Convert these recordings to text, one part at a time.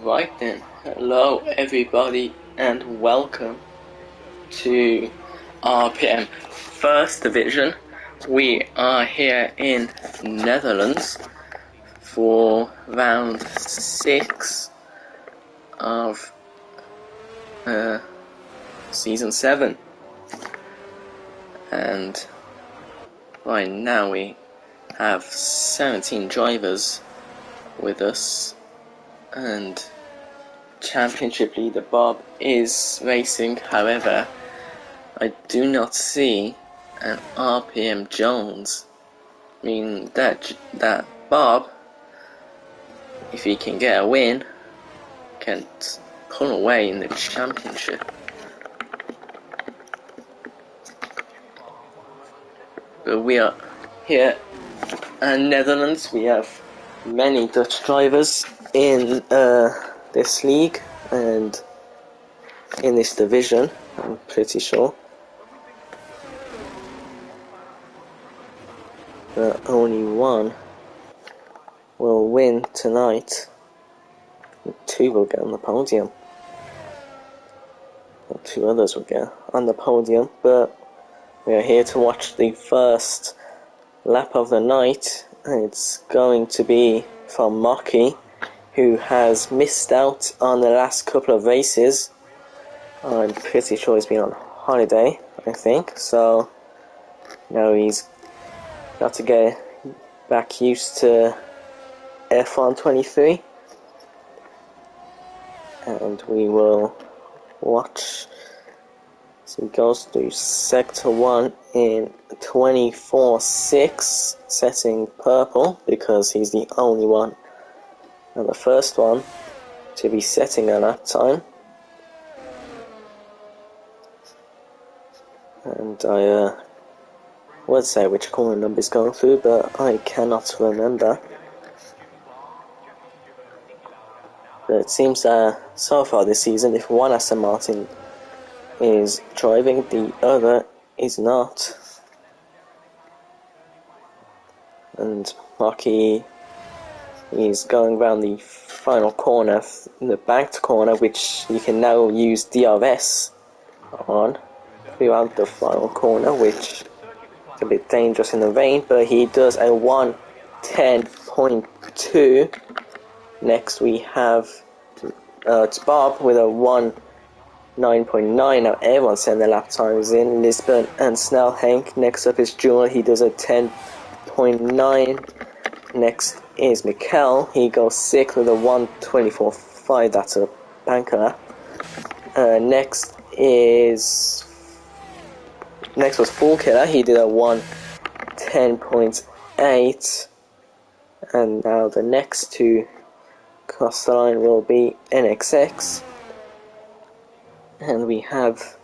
Right then, hello everybody and welcome to RPM First Division. We are here in Netherlands for round 6 of season 7, and right now we have 17 drivers with us, and Championship leader Bob is racing. However, I do not see an RPM Jones, meaning that Bob, if he can get a win, can pull away in the championship. But we are here in Netherlands. We have many Dutch drivers in this league and in this division, I'm pretty sure. But only one will win tonight. 2 will get on the podium. Or 2 others will get on the podium, but we are here to watch the first lap of the night. It's going to be from Mocky, who has missed out on the last couple of races. I'm pretty sure he's been on holiday, I think, so now he's got to get back used to F1 23, and we will watch as he goes through Sector 1 in 24.6, setting purple because he's the only one and the first one to be setting at that time. And I would say which corner number is going through, but I cannot remember. But it seems that so far this season, if one Aston Martin is driving, the other is not. And Marky is going around the final corner, the banked corner, which you can now use DRS on throughout the final corner, which is a bit dangerous in the rain, but he does a 1:10.2. Next we have it's Bob with a 1:9.9. Now everyone's saying their lap times in. Lisbon and Snellhenk. Next up is Jewel, he does a 10.9. Next is Mikkel, he goes 6th with a 1:24.5. That's a banker lap. Next was Full Killer, he did a 1:10.8. And now the next to cross the line will be NXX. And we have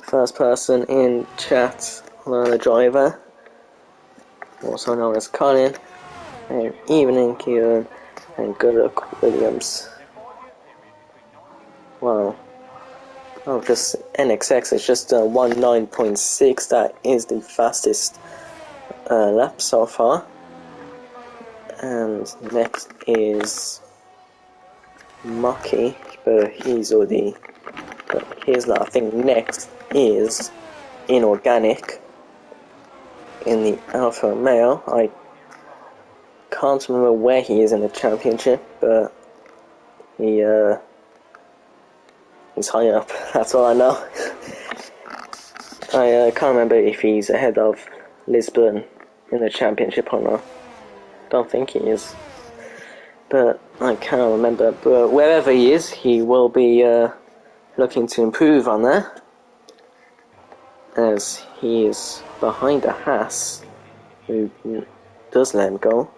first person in chat, the driver, also known as Colin, and Evening Kieran, and Good Luck Williams. Wow. Oh, just NXX is just 1:9.6. That is the fastest lap so far. And next is Mucky, but he's already got his lap. I think next is Inorganic in the Alfa Romeo. I can't remember where he is in the championship, but he's high up, that's all I know. I can't remember if he's ahead of Lisbon in the championship or not. Don't think he is, but I can't remember. But wherever he is, he will be looking to improve on that, as he is behind a Haas who does let him go.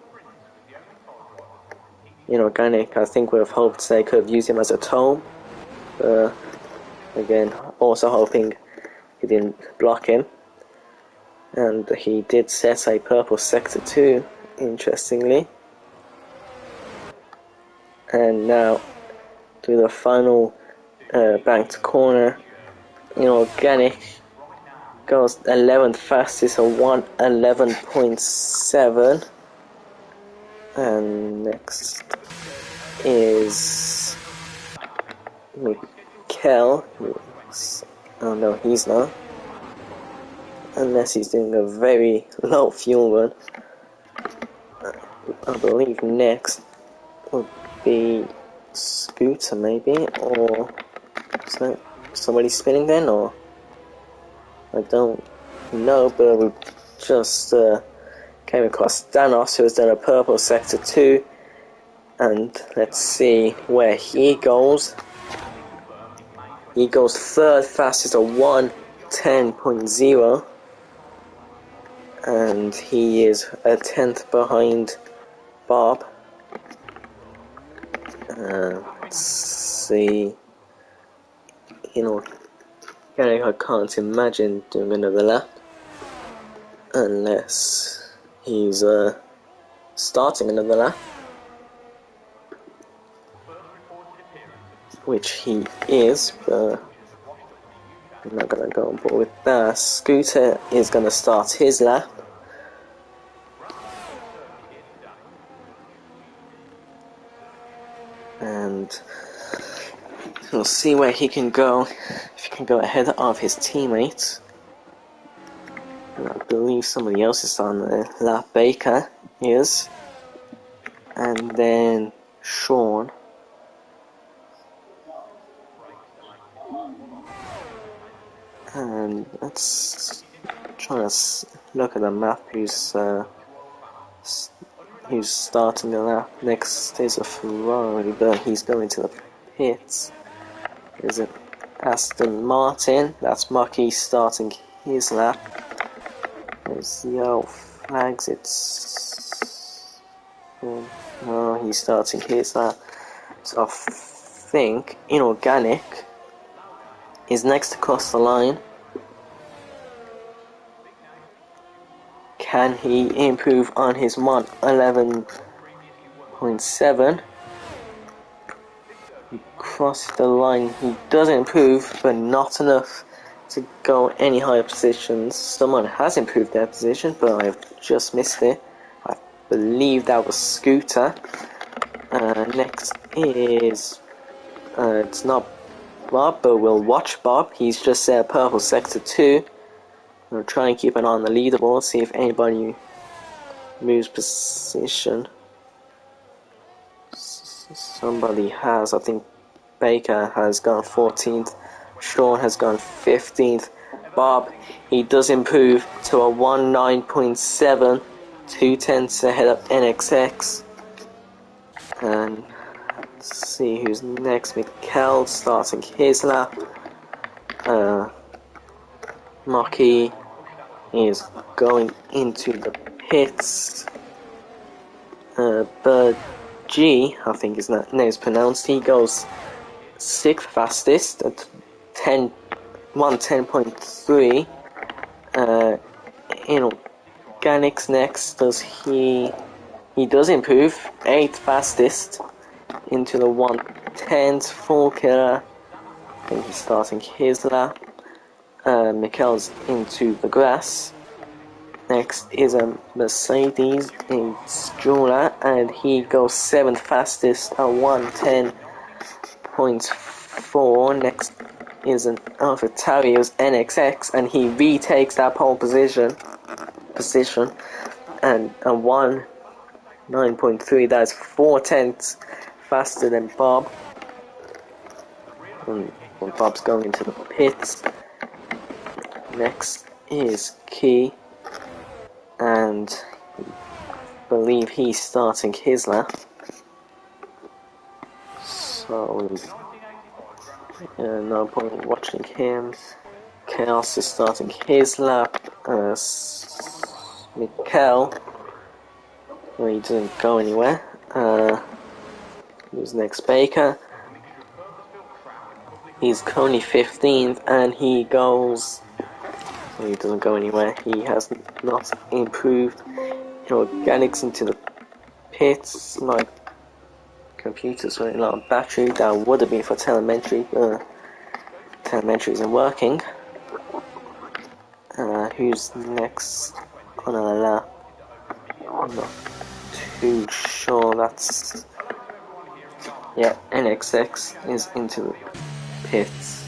Inorganic, I think would have hoped they could have used him as a tow. Again, also hoping he didn't block him. And he did set a purple sector too, interestingly. And now to the final banked corner. Inorganic goes 11th fastest, a 1:11.7. And next is Mikel. Oh no, he's not. Unless he's doing a very low fuel run. I believe next would be Scooter maybe, or is that somebody spinning then, or I don't know, but we just came across Danos, who has done a purple sector 2, and let's see where he goes. He goes 3rd fastest, a 1:10.0, and he is a 10th behind Bob. Let's see. I can't imagine doing another lap unless he's starting another lap, which he is, but I'm not gonna go on board with that. Scooter is gonna start his lap. And we'll see where he can go, if he can go ahead of his teammates. And I believe somebody else is on the lap. Baker is. And then Sean. And let's try to look at the map who's starting the lap. Next is a Ferrari, but he's going to the pits. Is it Aston Martin? That's Mucky starting his lap. There's the yellow flags. No, he's starting his lap. So I think Inorganic is next across the line. Can he improve on his 1:11.7? He crosses the line. He does improve, but not enough to go any higher positions. Someone has improved their position, but I've just missed it. I believe that was Scooter. Next is it's not Bob, but we'll watch Bob. He's just purple sector 2. We'll try and keep an eye on the leaderboard, see if anybody moves position. Somebody has. I think Baker has gone 14th. Sean has gone 15th. Bob, he does improve to a 1:9.7, 2/10 ahead of NXX. And let's see who's next. Mikel starting his lap. Maki is going into the pits. Bird G, I think his name is pronounced. He goes 6th fastest at 1:10.3. Inorganics next. He does improve, 8th fastest into the 1:10s. Full killer. I think he's starting his lap. Mikel's into the grass. Next is a Mercedes, it's Jula, and he goes 7th fastest at 1:10.4. Next is an Alpha Tarios NXX, and he retakes that pole position, and a 1:9.3. That's 4/10 faster than Bob. And Bob's going into the pits. Next is Key, and I believe he's starting his lap. So no point in watching him. Chaos is starting his lap. Mikel, well, he didn't go anywhere. Who's next? Baker. He's currently 15th, and he goes. He doesn't go anywhere. He has not improved organics into the pits. My computer's running out of battery. That would have been for telemetry, but telemetry isn't working. Who's next on our lap? I'm not too sure. That's NXX is into the pits.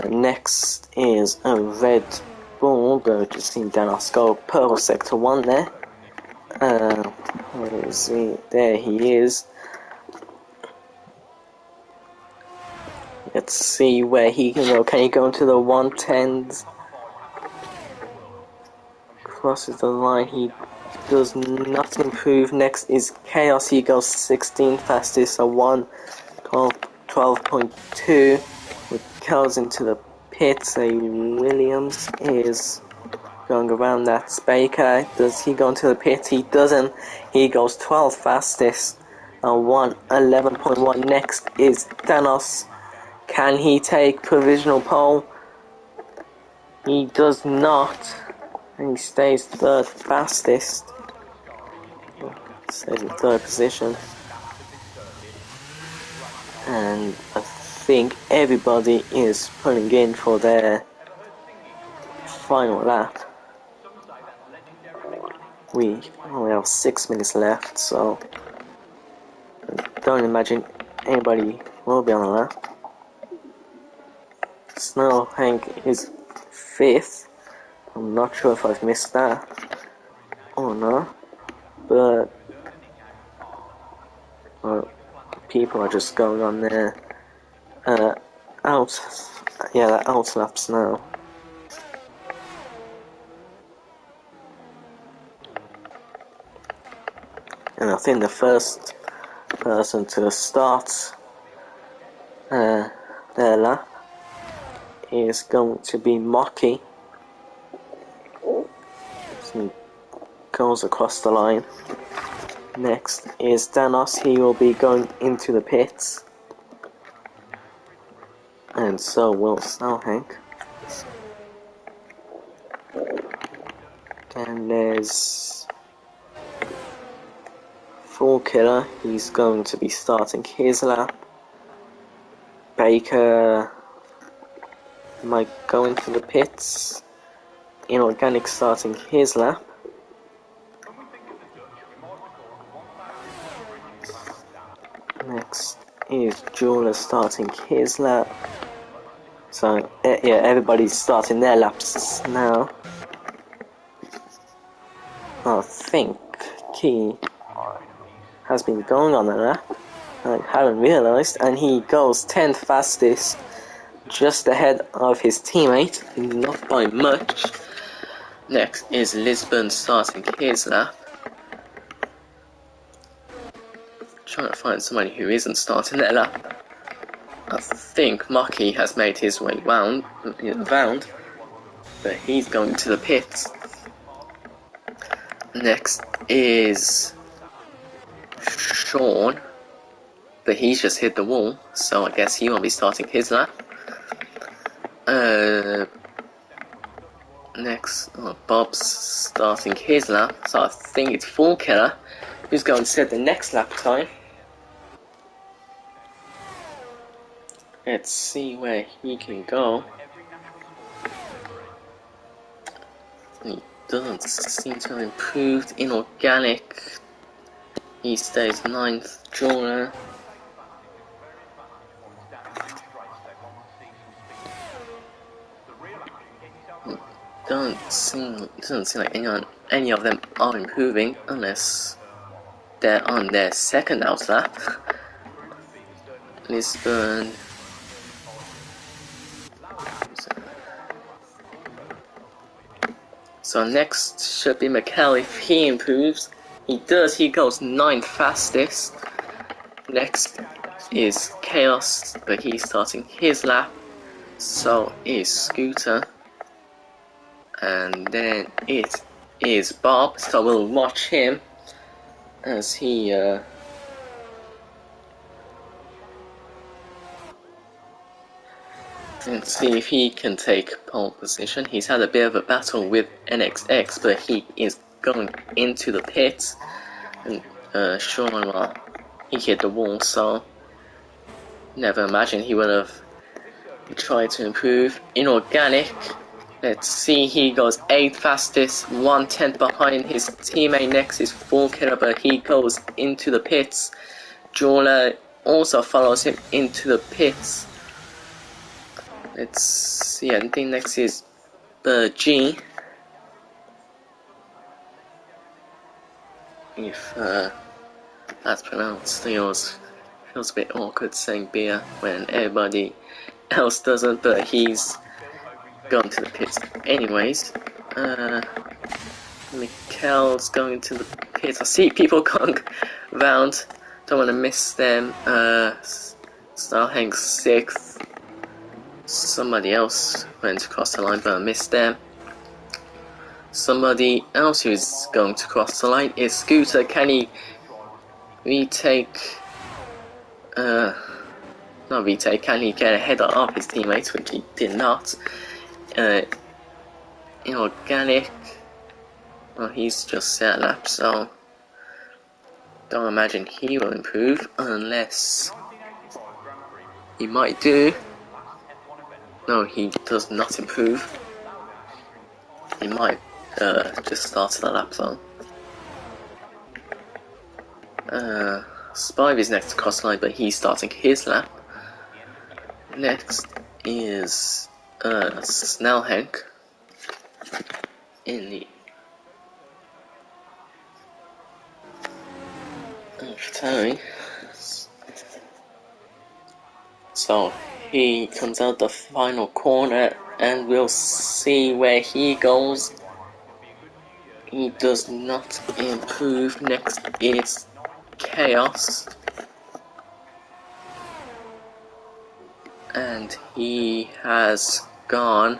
Next is a Red Bull, but just seen Danos go purple sector 1 there. Where is he? There he is. Let's see where he can go. Can he go into the 110s? Crosses the line. He does not improve. Next is Chaos. He goes 16 fastest, so 12.2. With Kells into the pits. Williams is going around. That's Baker. Does he go into the pit? He doesn't. He goes 12 fastest. 11.1. Next is Thanos. Can he take provisional pole? He does not. And he stays third fastest. Stays in third position. And I think everybody is pulling in for their final lap. We only have 6 minutes left, so I don't imagine anybody will be on the lap. Snow Hank is 5th. I'm not sure if I've missed that or not, but people are just going on there. They're out laps now. And I think the first person to start their lap is going to be Mocky. So he goes across the line. Next is Danos. He will be going into the pits. And so will Snowhank. Then there's Full Killer. He's going to be starting his lap. Baker might go into the pits. Inorganic starting his lap. Next is Jeweler starting his lap. So everybody's starting their laps now. I think Key has been going on the lap. I haven't realised, and he goes 10th fastest, just ahead of his teammate, not by much. Next is Lisbon starting his lap. Trying to find somebody who isn't starting their lap. I think Maki has made his way round, but he's going to the pits. Next is Sean, but he's just hit the wall, so I guess he won't be starting his lap. Next, Bob's starting his lap, so I think it's Full Killer who's going to set the next lap time. Let's see where he can go. He doesn't seem to have improved. Inorganic, he stays 9th. Jonah, doesn't seem like any of them are improving unless they're on their second out lap. Lisbon. So next should be Mikkel if he improves. He does, he goes 9th fastest. Next is Chaos, but he's starting his lap. So is Scooter. And then it is Bob, so we'll watch him as he and see if he can take pole position. He's had a bit of a battle with NXX, but he is going into the pits. And Sean, well, he hit the wall, so never imagined he would have tried to improve. Inorganic, let's see, he goes 8th fastest, 1/10 behind his teammate next is 4killer, but he goes into the pits. Jawler also follows him into the pits. Let's see, I think next is G. If that's pronounced, feels a bit awkward saying beer when everybody else doesn't, but he's gone to the pits anyways. Mikkel's going to the pits. I see people going round, don't want to miss them. Starhank's 6th. Somebody else went across the line, but I missed them. Somebody else who's going to cross the line is Scooter. Can he retake? Not retake. Can he get ahead of his teammates, which he did not? Inorganic. Well, he's just set a lap, so don't imagine he will improve unless he might do. No, he does not improve. He might just start the lap though. Spivey's next to cross line, but he's starting his lap. Next is Snellhank in the Terry. So he comes out the final corner and we'll see where he goes. He does not improve. Next is Chaos. And he has gone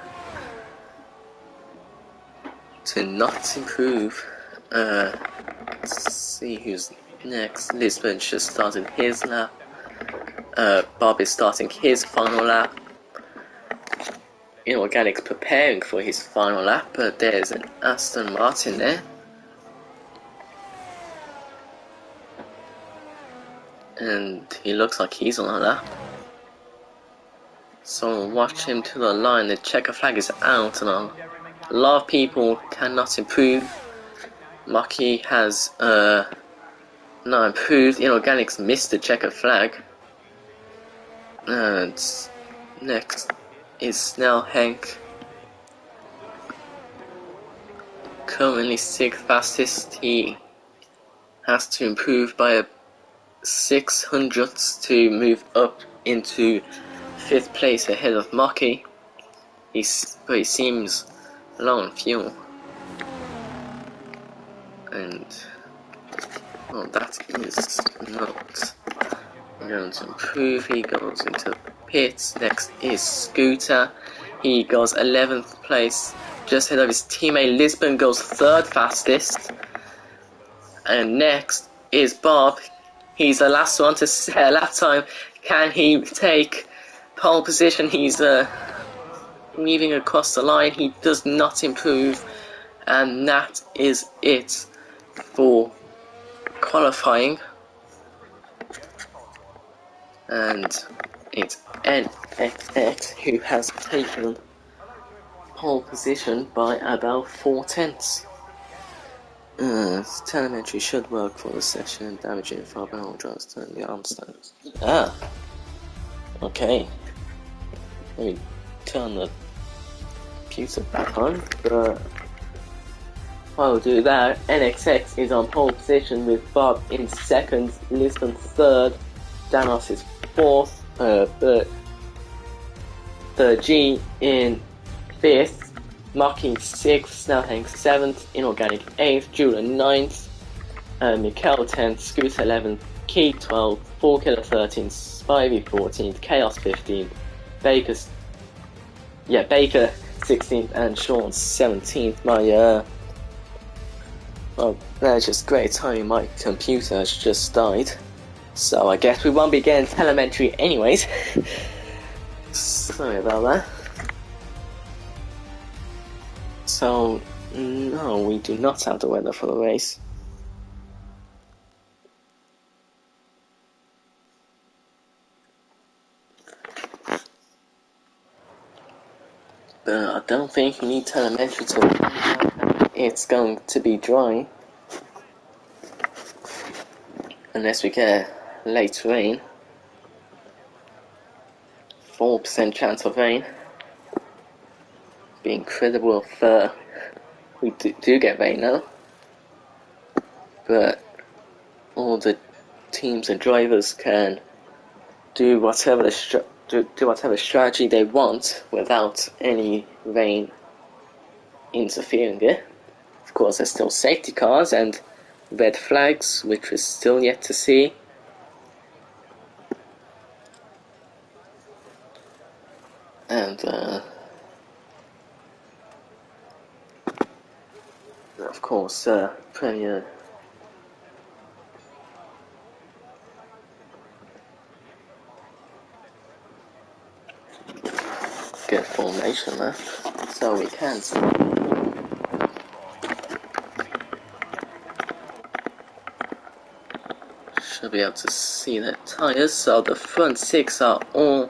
to not improve. Let's see who's next. Lisbon just started his lap. Bob is starting his final lap. Inorganic's preparing for his final lap, but there's an Aston Martin there. And he looks like he's on a lap. So watch him to the line. The checker flag is out, and a lot of people cannot improve. Maki has not improved. Inorganics missed the checker flag. And next is Snellhank. Currently 6th fastest. He has to improve by a 600th to move up into 5th place ahead of Maki. But he seems low on fuel. And well, that is not going to improve. He goes into pits. Next is Scooter. He goes 11th place, just ahead of his teammate. Lisbon goes 3rd fastest. And next is Bob. He's the last one to set a lap time. Can he take pole position? He's weaving across the line. He does not improve. And that is it for qualifying. And it's NXX who has taken pole position by about 4/10. Telemetry should work for the session, damaging 5 barrel drives, turn the arm stands. Okay. Let me turn the computer back on, but while we do that, NXX is on pole position with Bob in 2nd, Lisbon 3rd, Danos is 4th, the G in 5th, Maki 6th, Snellhank 7th, Inorganic 8th, Jeweler 9th, Mikkel 10th, Scooter 11th, Key 12th, 4killer 13th, Spivey 14th, Chaos 15th, Baker 16th, and Sean 17th. Well, that's just great timing. My computer has just died, so I guess we won't be getting telemetry anyways. Sorry about that. So, no, we do not have the weather for the race. But I don't think you need telemetry to it's going to be dry. Unless we get late rain. 4% chance of rain. Be incredible if we do get rain now. But all the teams and drivers can do whatever strategy they want without any rain interfering it. Of course, there's still safety cars and red flags, which we're still yet to see. And of course, Premier. Good formation there, so we can see. Should be able to see the tires. So the front 6 are all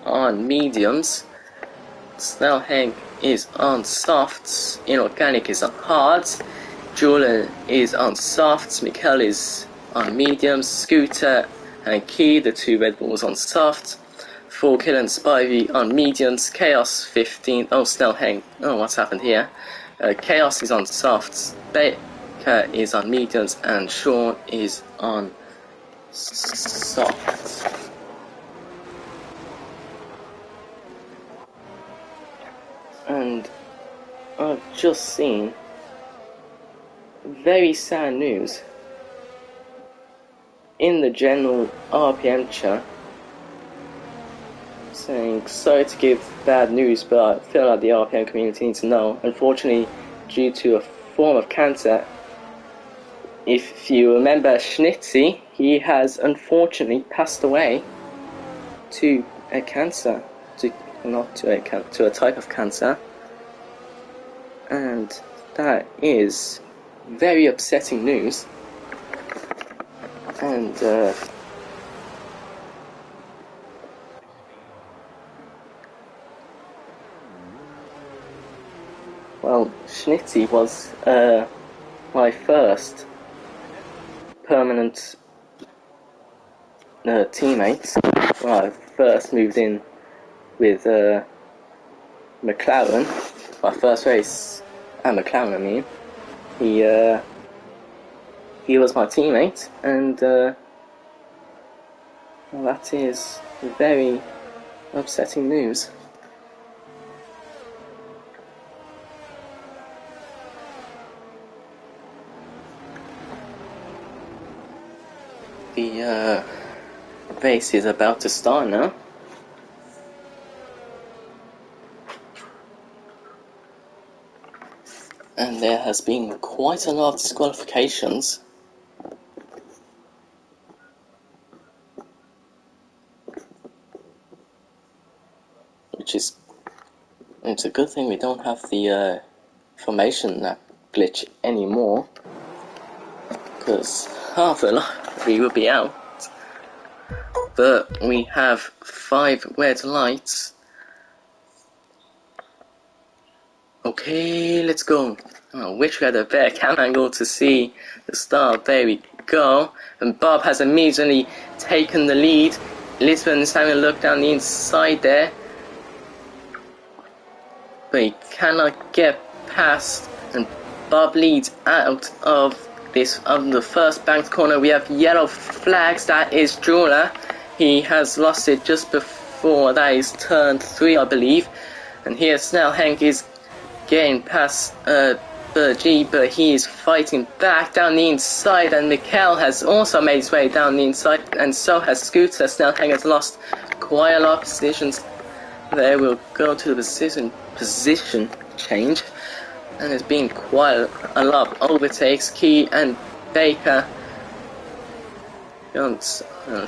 on mediums. Snellhang is on softs. Inorganic is on hards. Julian is on softs. Mikkel is on mediums. Scooter and Key, the 2 Red Bulls, on softs. Forkill and Spivey on mediums. Chaos 15. Oh, Snellhang. Oh, what's happened here? Chaos is on softs. Baker is on mediums. And Sean is on softs. And I've just seen very sad news in the general RPM chat saying, sorry to give bad news, but I feel like the RPM community needs to know. Unfortunately, due to a form of cancer, if you remember Schnitzy, he has unfortunately passed away to a cancer, to a type of cancer, and that is very upsetting news. And well, Schnitzy was my first permanent teammate when I first moved in with McLaren. My first race at McLaren, I mean. He was my teammate, and well, that is very upsetting news. The race is about to start now. And there has been quite a lot of disqualifications. It's a good thing we don't have the formation glitch anymore, because half a lot we would be out. But we have 5 red lights. Okay, let's go. I wish we had a better cam angle to see the start. There we go. And Bob has immediately taken the lead. Lisbon is having a look down the inside there, but he cannot get past. And Bob leads out of the first banked corner. We have yellow flags. That is Jula. He has lost it just before that is turn 3, I believe. And here Snellhang is getting past Bergie, but he is fighting back down the inside, and Mikkel has also made his way down the inside, and so has Scooter. Snellhang has lost quite a lot of positions. There we'll go to the position change, and there's been quite a lot of overtakes. Key and Baker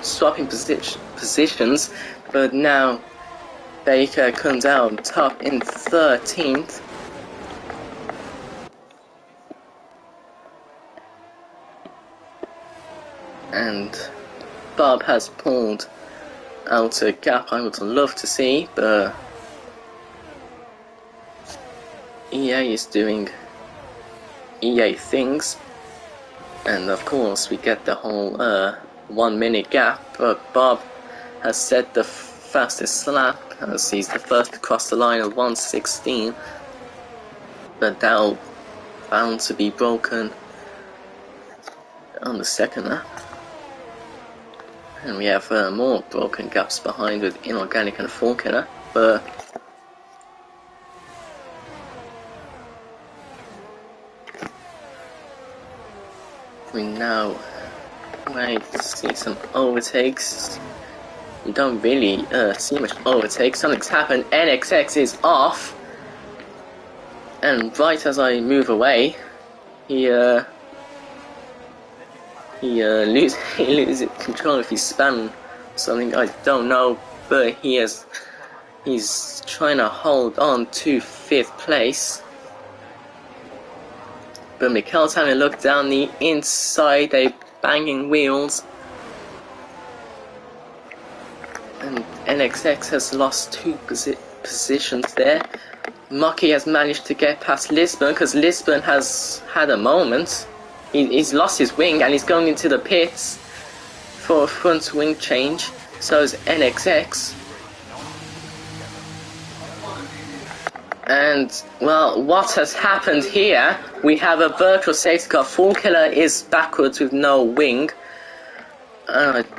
swapping positions, but now Baker comes out on top in 13th. And Bob has pulled out a gap I would love to see, but EA is doing EA things. And of course we get the whole 1 minute gap, but Bob has set the fastest lap as he's the first to cross the line at 1:16, but that'll bound to be broken on the second lap. And we have more broken gaps behind with Inorganic and Falconer, but we now might see some overtakes. We don't really see much overtakes. Something's happened. NXX is off, and right as I move away, he loses control of his span. Something I don't know, but he's trying to hold on to 5th place. But Mikkel's having a look down the inside. They banging wheels. And NXX has lost 2 positions there. Mucky has managed to get past Lisbon because Lisbon has had a moment. He's lost his wing and he's going into the pits for a front wing change. So is NXX. And, well, what has happened here? We have a virtual safety car. Full Killer is backwards with no wing.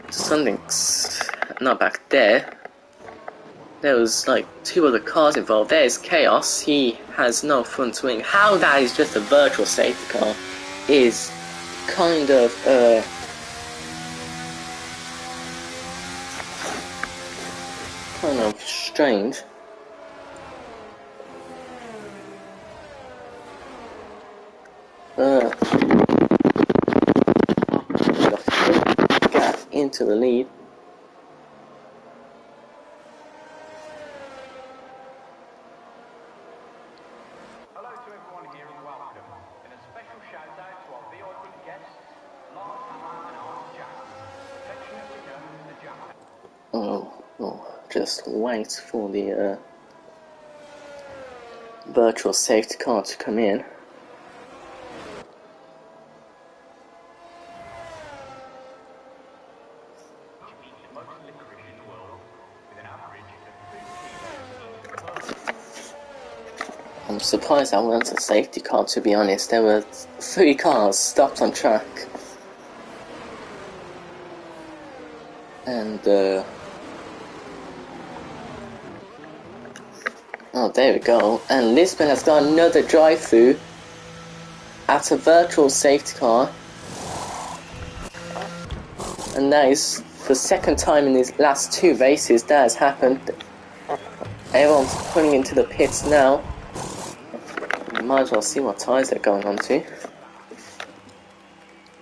Something's not back there. There was like 2 other cars involved. There's Chaos. He has no front wing. How that is just a virtual safety car is kind of strange. Gap into the lead. Hello to everyone here and welcome. And a special shout out to our VIP guests, Lars Hammer and Arthur Jackson, affectionately known as the Jack. Just wait for the virtual safety car to come in. I'm surprised I wasn't a safety car, to be honest. There were 3 cars stopped on track. And, oh, there we go. And Lisbon has got another drive-through at a virtual safety car. And that is the 2nd time in these last 2 races that has happened. Everyone's pulling into the pits now. Might as well see what tyres they're going on to.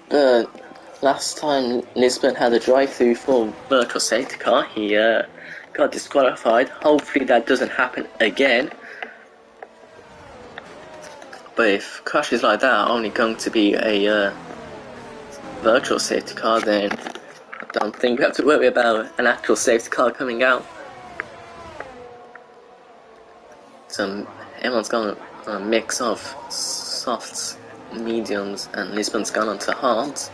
But last time Lisbon had a drive-through for virtual safety car, he got disqualified. Hopefully that doesn't happen again. But if crashes like that are only going to be a virtual safety car, then I don't think we have to worry about an actual safety car coming out. So everyone's going a mix of softs, mediums, and Lisbon's gone on to hards.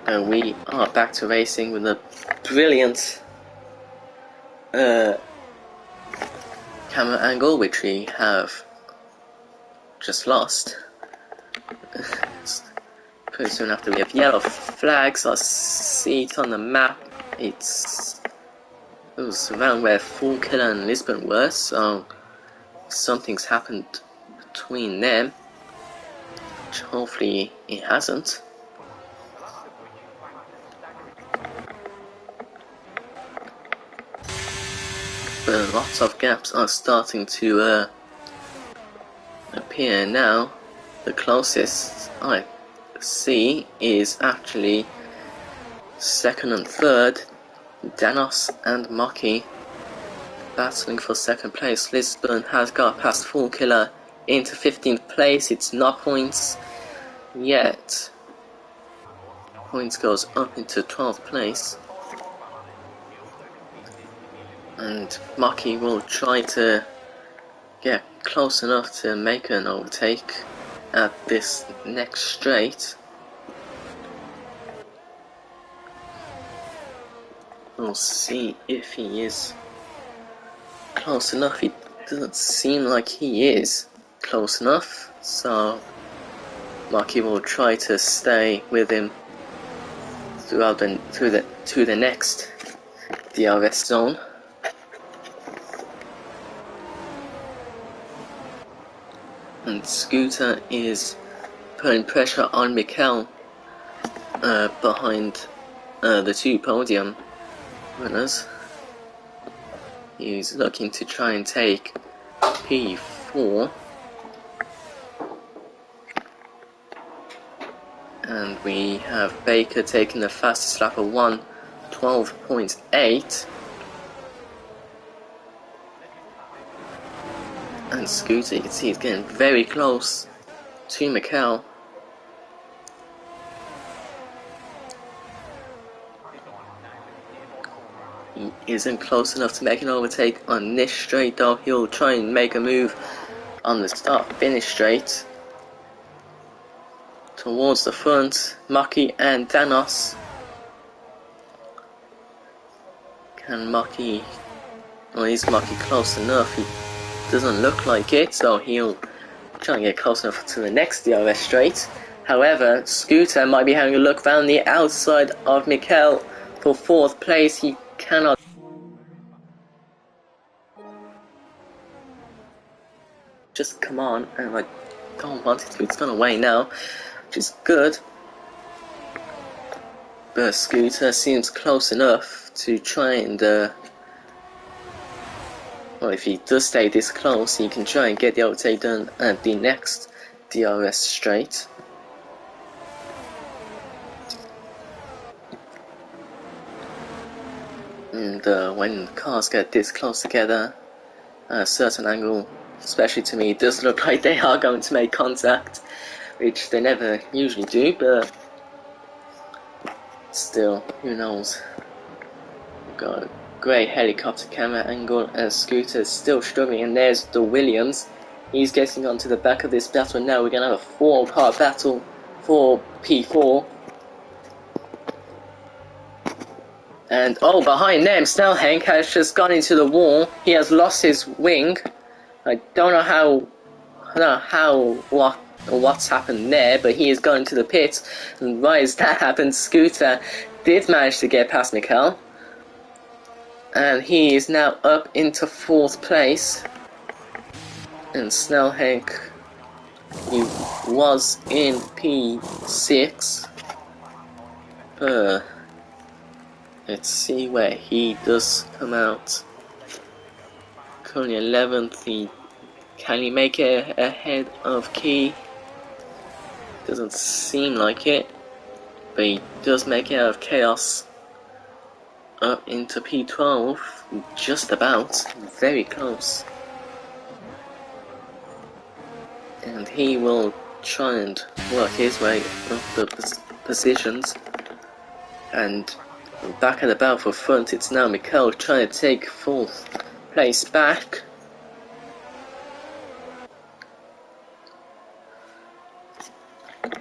And we are back to racing with a brilliant camera angle, which we have just lost. Pretty soon after we have yellow flags, I see it on the map. It was around where Full Killer and Lisbon were, so something's happened between them, which hopefully it hasn't. But lots of gaps are starting to appear now. The closest I see is actually 2nd and 3rd. Danos and Maki battling for second place. Lisbon has got past Full Killer into 15th place. It's not points yet. Points goes up into 12th place. And Maki will try to get close enough to make an overtake at this next straight. We'll see if he is close enough. It doesn't seem like he is close enough, so Maki will try to stay with him throughout to the next DRS zone. And Scooter is putting pressure on Mikel behind the two podium winners. He's looking to try and take P4. And we have Baker taking the fastest lap of 1:12.8. And Scooter, you can see he's getting very close to Mikel. He isn't close enough to make an overtake on this straight though. He'll try and make a move on the start-finish straight towards the front. Maki and Danos. Can Maki... Well, is Maki close enough? He doesn't look like it, so he'll try and get close enough to the next DRS straight. However, Scooter might be having a look around the outside of Mikel for 4th place. He cannot just come on, and I don't want it to. It's gone away now, which is good. But Scooter seems close enough to try and well, if he does stay this close, he can try and get the overtake done at the next DRS straight. And when cars get this close together, at a certain angle, especially to me, it does look like they are going to make contact, which they never usually do, but still, who knows. We've got a great helicopter camera angle, and Scooter's still struggling, and there's the Williams. He's getting onto the back of this battle now. We're going to have a 4-part battle for P4. And oh, behind them, Snellhank has just gone into the wall. He has lost his wing. I don't know what's happened there, but he is going to the pits. And right as that happened, Scooter did manage to get past Mikel. And he is now up into 4th place. And Snellhank, he was in P6. Let's see where he does come out. Currently 11th. Can he make it ahead of Key? Doesn't seem like it. But he does make it out of Chaos. Up into P12. Just about. Very close. And he will try and work his way up the positions. And back at the battle for front, it's now Mikel trying to take 4th place back.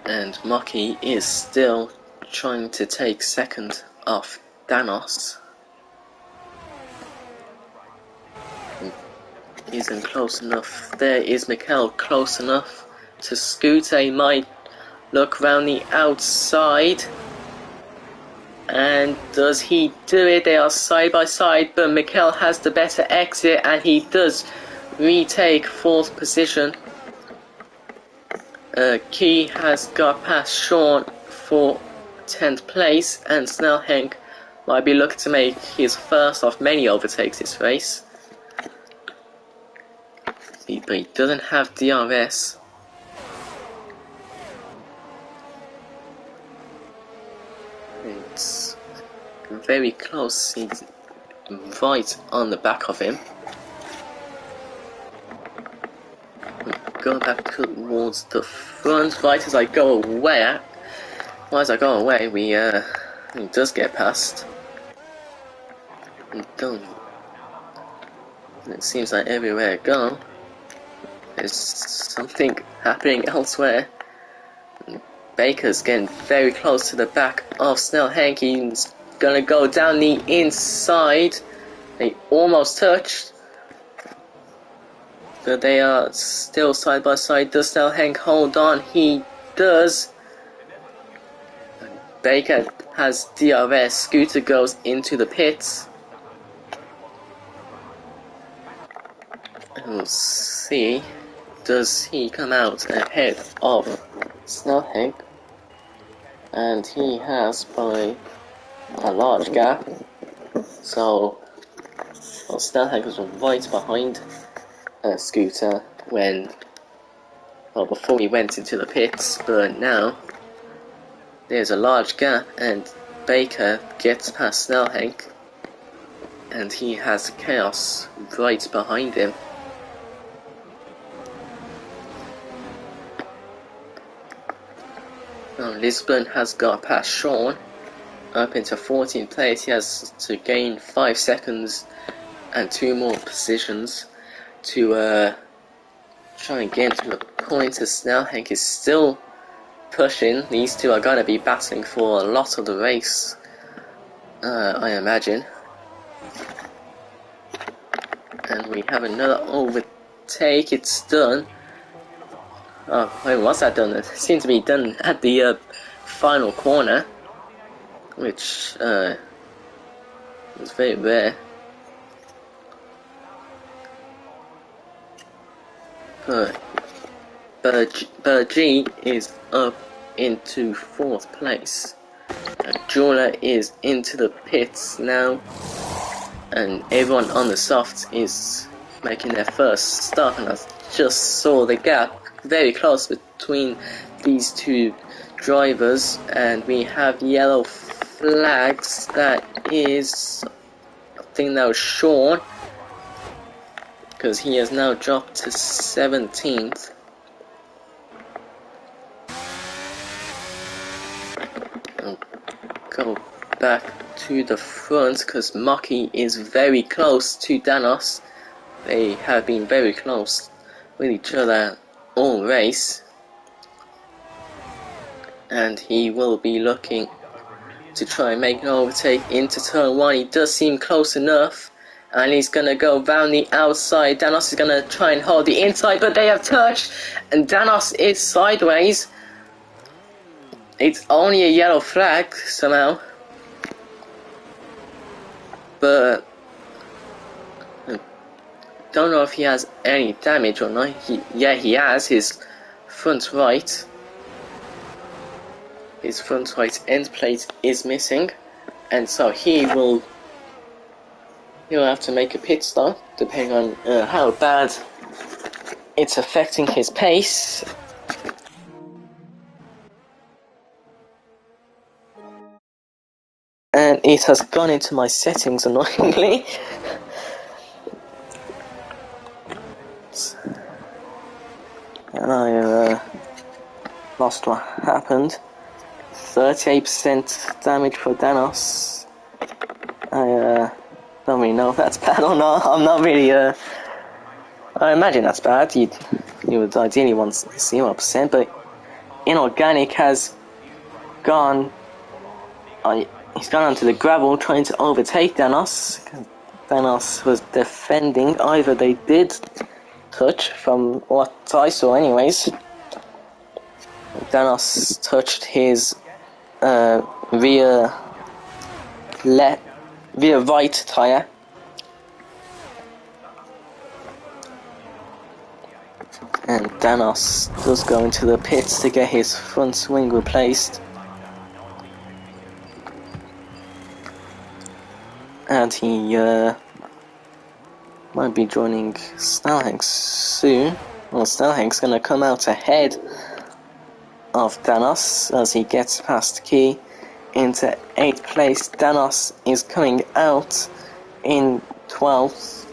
And Maki is still trying to take 2nd off Danos. Isn't close enough. There is Mikel close enough to Scooter. He might look round the outside. And does he do it? They are side by side, but Mikel has the better exit, and he does retake 4th position. Key has got past Sean for 10th place, and Snellhank might be looking to make his first of many overtakes this race. But he doesn't have DRS. very close. He's right on the back of him. Go back towards the front. Right as I go away, he does get past. It seems like everywhere I go, there's something happening elsewhere. Baker's getting very close to the back of Snell Hank. He's gonna go down the inside. They almost touched, but they are still side by side. Does Snell Hank hold on? He does. Baker has DRS. Scooter goes into the pits. We'll see. Does he come out ahead of Snell Hank? And he has by a large gap. So Snell Hank was right behind Scooter before he went into the pits, but now there's a large gap and Baker gets past Snell Hank and he has Chaos right behind him. Now Lisbon has got past Sean up into 14th place. He has to gain 5 seconds and 2 more positions to try and get to the point. As Snell Hank is still pushing. These two are going to be battling for a lot of the race, I imagine. And we have another overtake. It's done. Oh, when was that done? It seemed to be done at the final corner, which was very rare. Bergie is up into 4th place. Jeweler is into the pits now, and everyone on the soft is making their first stop. And I just saw the gap very close between these two drivers, and we have yellow flags. That is, I think that was Sean, because he has now dropped to 17th. I'll go back to the front because Maki is very close to Danos. They have been very close with each other all race, and he will be looking to try and make an overtake into turn 1. He does seem close enough, and he's going to go round the outside. Danos is going to try and hold the inside, but they have touched, and Danos is sideways. It's only a yellow flag somehow, but I don't know if he has any damage or not. He has. His front right end plate is missing, and so he'll have to make a pit stop depending on how bad it's affecting his pace. And it has gone into my settings annoyingly. And I lost what happened. 38% damage for Danos. I don't really know if that's bad or not. I'm not really I imagine that's bad. You would ideally want 0%, but Inorganic has gone. He's gone onto the gravel trying to overtake Danos. Danos was defending. Either they did touch, from what I saw anyways. Danos touched his rear right tyre. And Danos does go into the pits to get his front wing replaced. And he might be joining Snellhank soon. Well, Snellhank's going to come out ahead of Danos as he gets past Key. into 8th place. Danos is coming out in 12th,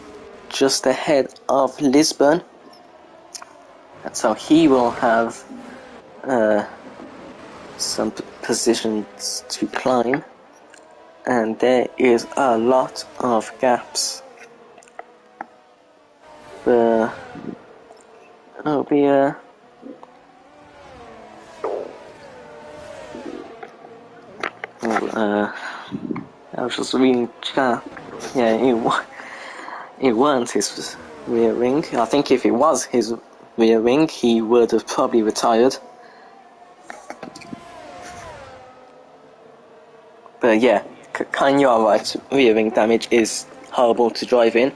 just ahead of Lisbon. And so he will have some positions to climb. And there is a lot of gaps. But it'll be I was just reading chat. Yeah, it weren't his rear wing. I think if it was his rear wing, he would have probably retired. But yeah, kind you are right. Rear wing damage is horrible to drive in.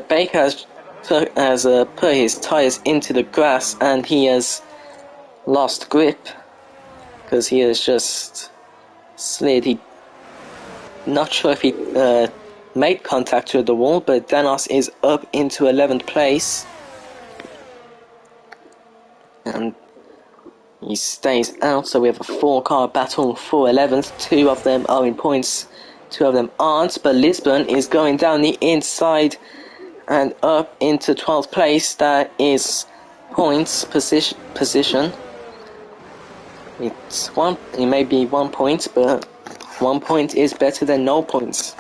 Baker has put his tyres into the grass, and he has lost grip because he has just slid. He not sure if he made contact with the wall, but Danos is up into 11th place. And he stays out, so we have a 4-car battle for 11th. 2 of them are in points, 2 of them aren't, but Lisbon is going down the inside and up into 12th place. That is points position. It may be 1 point, but 1 point is better than no points.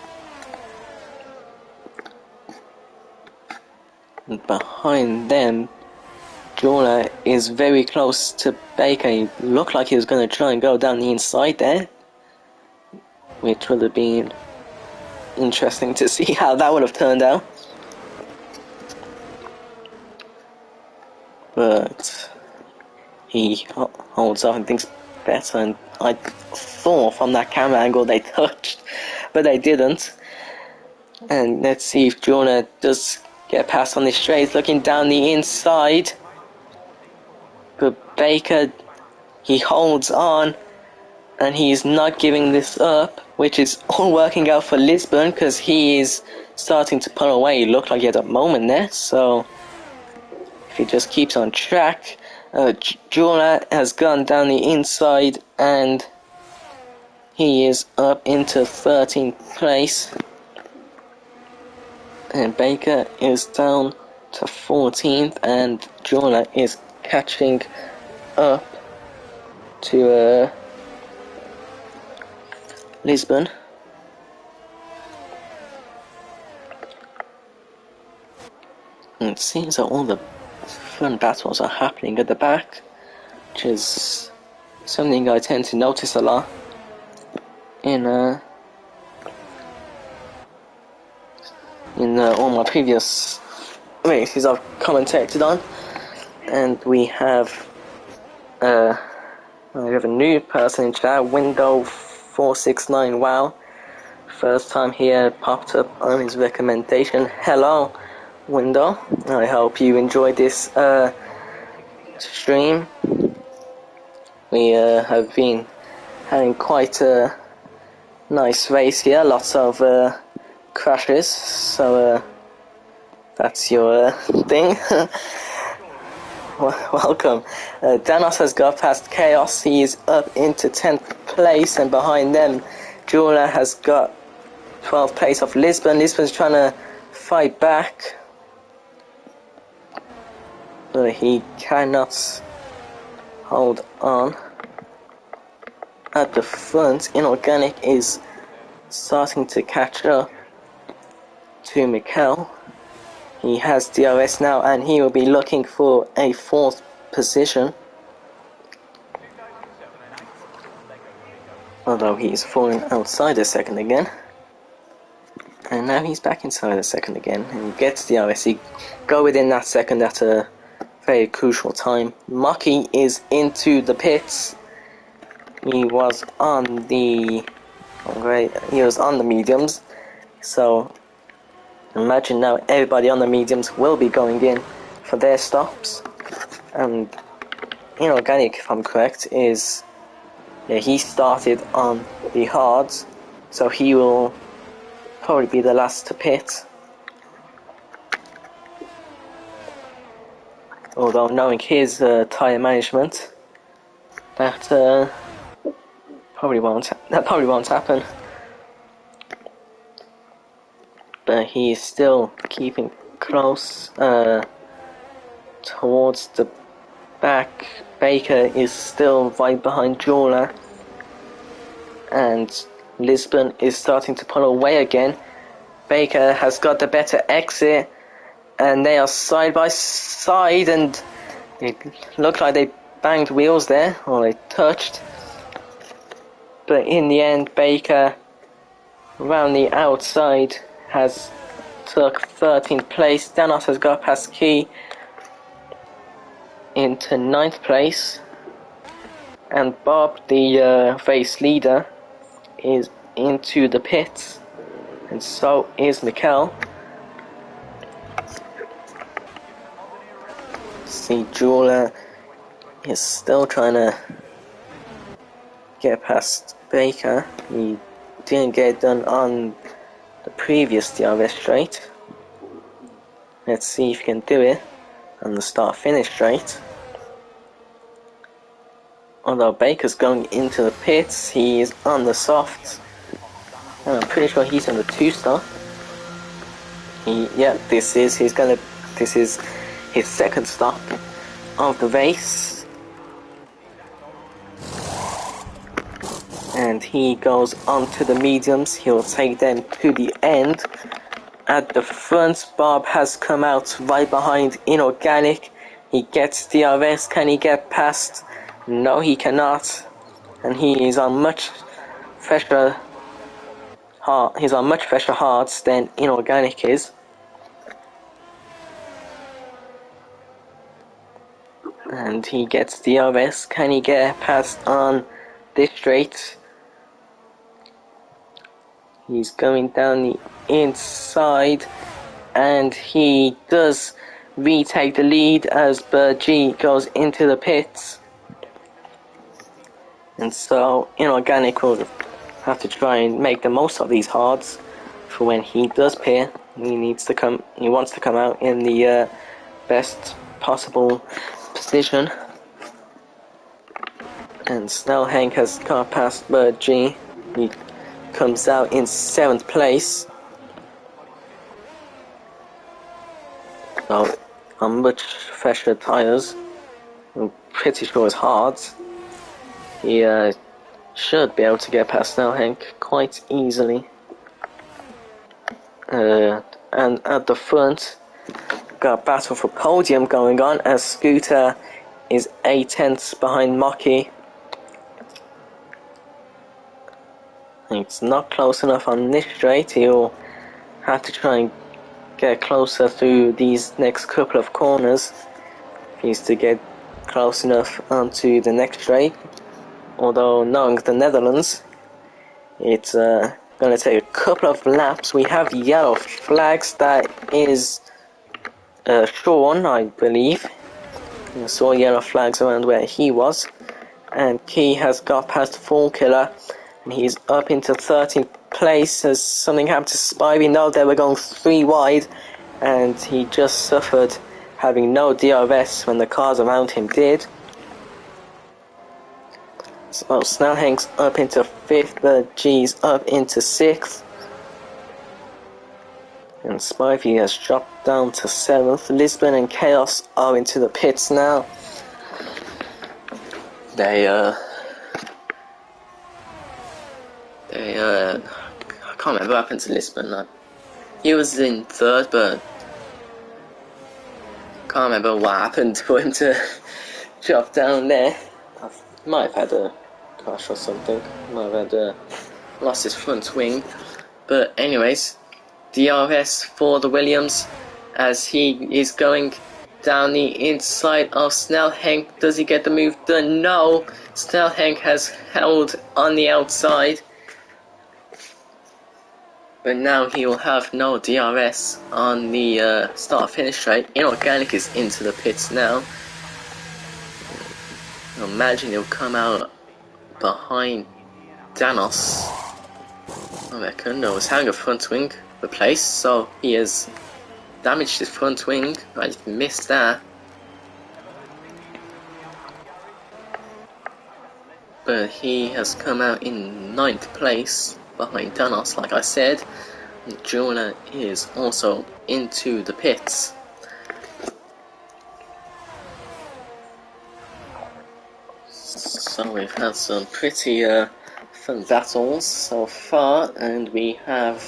And behind them, Jorla is very close to Baker. He looked like he was going to try and go down the inside there, which would have been interesting to see how that would have turned out. But he holds off and thinks better, and I thought from that camera angle they touched, but they didn't. And let's see if Jorla does get past on the straight, looking down the inside. But Baker, he holds on, and he's not giving this up, which is all working out for Lisbon, because he is starting to pull away. He looked like he had a moment there, so if he just keeps on track. Jorla has gone down the inside, and he is up into 13th place. And Baker is down to 14th, and Jorla is catching up to Lisbon. And it seems that all the fun battles are happening at the back, which is something I tend to notice a lot in all my previous races I've commentated on. And we have a new person in chat, Window 469. Wow, first time here popped up on his recommendation. Hello, Window. I hope you enjoyed this stream. We have been having quite a nice race here, lots of crashes, so that's your thing. Welcome. Danos has got past Chaos. He is up into 10th place, and behind them Jorla has got 12th place of Lisbon. Lisbon's trying to fight back, but he cannot hold on. At the front, Inorganic is starting to catch up to Mikel. He has DRS now, and he will be looking for a 4th position. Although he's fallen outside a second again. And now he's back inside a second again, and he gets DRS. He go within that second at a very crucial time. Maki is into the pits. He was on the mediums, so imagine now everybody on the mediums will be going in for their stops. And Inorganic, if I'm correct, he started on the hards, so he will probably be the last to pit. Although knowing his tyre management, that That probably won't happen. But he is still keeping close towards the back. Baker is still right behind Jeweler, and Lisbon is starting to pull away again. Baker has got the better exit, and they are side by side, and it looked like they banged wheels there, or they touched. But in the end, Baker, around the outside, has took 13th place. Danos has got past Key into 9th place, and Bob, the race leader, is into the pits, and so is Mikkel. See, Jeweler is still trying to get past Baker. He didn't get it done on the previous DRS straight. Let's see if he can do it on the start-finish straight. Although Baker's going into the pits, he is on the softs, and I'm pretty sure he's on the 2-star. This is his second stop of the race, and he goes on to the mediums. He'll take them to the end. At the front, Bob has come out right behind Inorganic. He gets DRS. Can he get past? No, he cannot, and he is on much fresher hards than Inorganic is. And he gets DRS. Can he get past on this straight? He's going down the inside, and he does retake the lead as Bird G goes into the pits. And so Inorganic will have to try and make the most of these hards for when he does pair. He wants to come out in the best possible position. And Snellhank has got past Bird G. He comes out in 7th place. So on much fresher tyres, I'm pretty sure it's hard. He should be able to get past Snellhank quite easily. And at the front, got a battle for podium going on as Scooter is 8/10 behind Mocky. It's not close enough on this straight. He'll have to try and get closer through these next couple of corners if he's to get close enough onto the next straight. Although knowing the Netherlands, it's going to take a couple of laps. We have yellow flags. That is Sean, I believe. I saw yellow flags around where he was. And Key has got past Fall Killer, and he's up into 13th place. As something happened to Spivey. No, they were going 3 wide, and he just suffered having no DRS when the cars around him did. So Snellhank's up into 5th, but G's up into 6th. And Spivey has dropped down to 7th. Lisbon and Chaos are into the pits now. I can't remember what happened to Lisbon. He was in 3rd, but can't remember what happened for him to drop down there. Might have had a crash or something. Might have had lost his front wing. But anyways, DRS for the Williams as he is going down the inside of Snellhank. Does he get the move done? No. Snellhank has held on the outside. But now he will have no DRS on the start-finish straight. Inorganic is into the pits now. I imagine he'll come out behind Danos. I reckon. No, was having a front wing replaced, so he has damaged his front wing. I missed that. but he has come out in 9th place behind Danos, like I said. Jonah is also into the pits. So we've had some pretty fun battles so far, and we have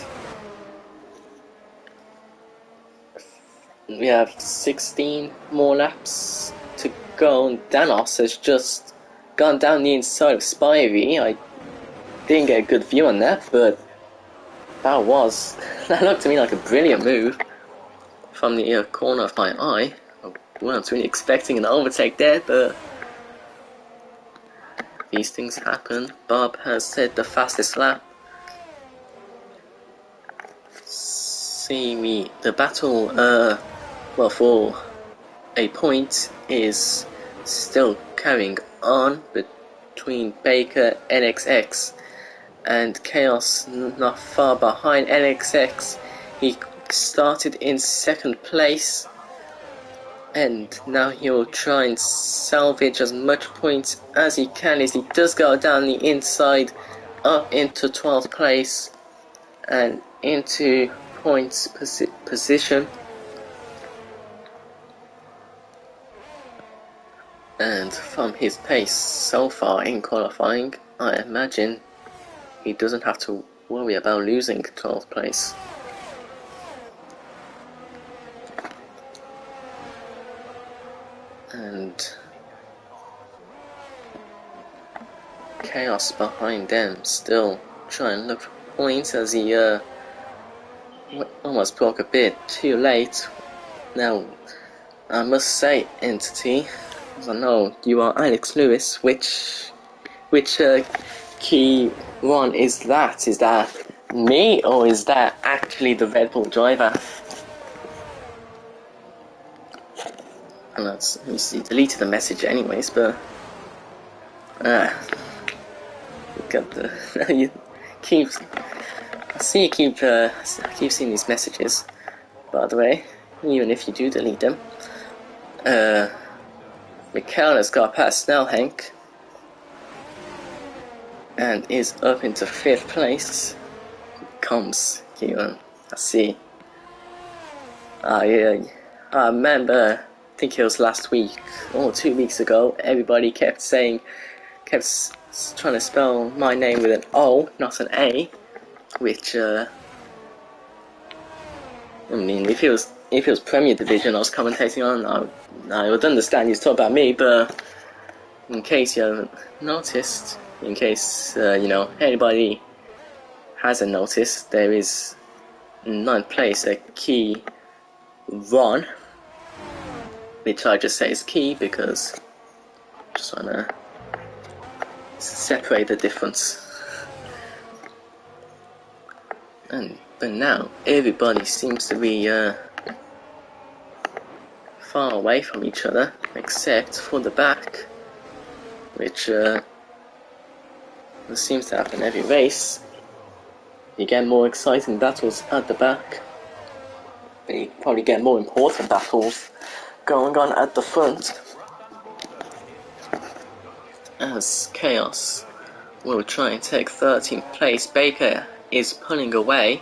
16 more laps to go, and Danos has just gone down the inside of Spivey. I didn't get a good view on that, but that looked to me like a brilliant move from the corner of my eye. I wasn't really expecting an overtake there, but these things happen. Bob has set the fastest lap. The battle, well, for a point is still carrying on between Baker, NXX, and Chaos not far behind NXX. He started in 2nd place, and now he'll try and salvage as much points as he can as he does go down the inside up into 12th place and into points position. And from his pace so far in qualifying, I imagine he doesn't have to worry about losing 12th place. And Chaos behind them still trying to look for points as he almost broke a bit too late. Now, I must say, Entity, as I know you are Alex Lewis, which key one is that? Is that me, or is that actually the Red Bull driver? And that's, he deleted the message anyways, but got the you keep. I see you keep seeing these messages. By the way, even if you do delete them, Mikhail has got past Snell Hank and is up into 5th place. Comes Kieran. I see. I remember, I think it was last week or 2 weeks ago, everybody kept trying to spell my name with an O, not an A, which, I mean, if it was Premier Division I was commentating on, I would understand you talk about me, but in case you haven't noticed, in case, anybody hasn't noticed, there is in 9th place a key Ron, which I just say is key because I just want to separate the difference. But now everybody seems to be far away from each other, except for the back, which seems to happen every race. You get more exciting battles at the back, but you probably get more important battles going on at the front. As Chaos will try and take 13th place, Baker is pulling away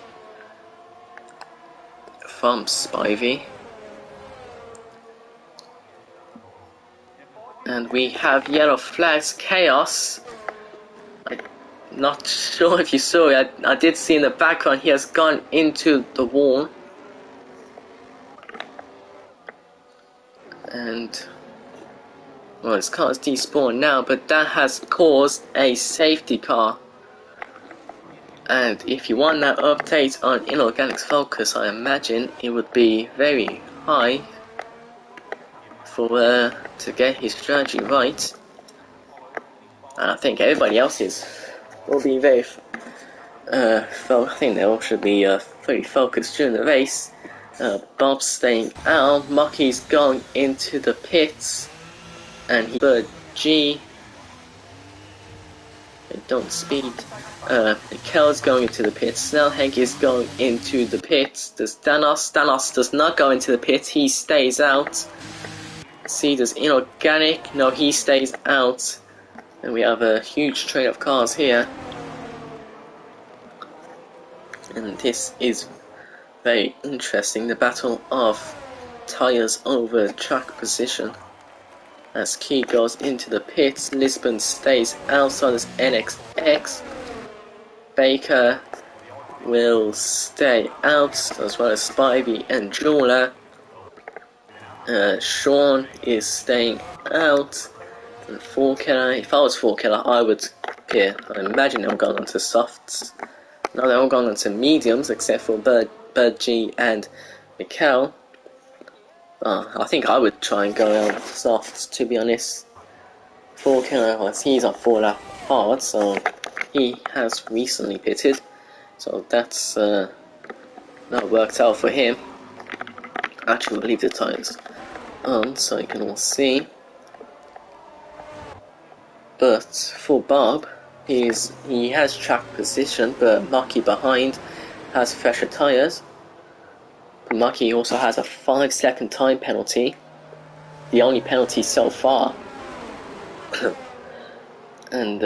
from Spivey. And we have yellow flags. Chaos, I'm not sure if you saw it, I did see in the background he has gone into the wall. And well, his car's despawned now, but that has caused a safety car. And if you want that update on Inorganic's focus, I imagine it would be very high for to get his strategy right. And I think everybody else's will be very I think they all should be very focused during the race. Bob's staying out, Mucky's going into the pits, and G, don't speed. Kel's going into the pits, Snellhank is going into the pits, there's Danos does not go into the pits, he stays out. See, there's Inorganic, no, he stays out. And we have a huge train of cars here. And this is very interesting, the battle of tyres over track position. As Key goes into the pits, Lisbon stays outside as NXX. Baker will stay out, as well as Spivey and Jeweler. Sean is staying out. And 4Killer, if I was 4Killer, I would appear. I imagine they'll go on to softs. No, they're all gone on to mediums, except for Bird G and Mikkel. I think I would try and go on softs, to be honest. 4Killer, he's on 4 lap hard, so he has recently pitted. So that's that worked out for him. Actually, we'll leave the tyres on so you can all see. But for Bob, he has track position, but Mucky behind has fresher tyres. Mucky also has a 5-second time penalty, the only penalty so far. And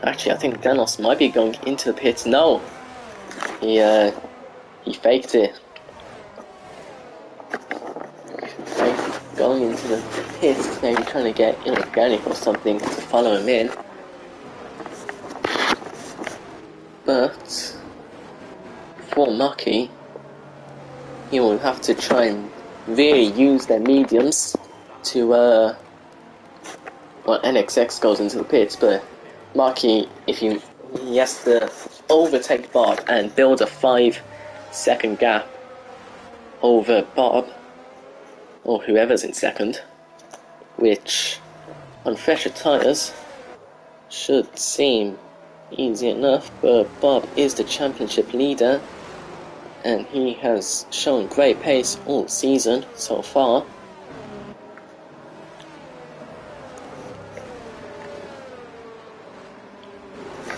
actually, I think Danos might be going into the pits. No, he faked it. Going into the pits, maybe trying to get inorganic or something to follow him in. But for Mucky, he will have to try and really use their mediums to well, NXX goes into the pits, but Mucky, he has to overtake Bob and build a 5-second gap over Bob or whoever's in second, which on fresher tyres should seem easy enough, but Bob is the championship leader and he has shown great pace all season so far.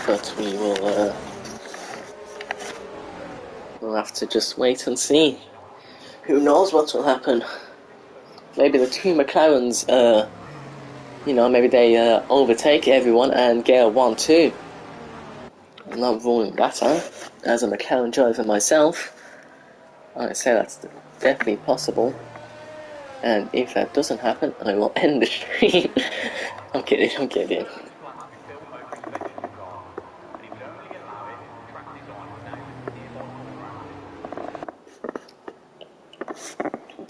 But we will we'll have to just wait and see. Who knows what will happen? Maybe the two McLarens, maybe they overtake everyone and get a 1-2. I'm not ruling that out. As a McLaren driver myself, I say that's definitely possible. And if that doesn't happen, I will end the stream. I'm kidding.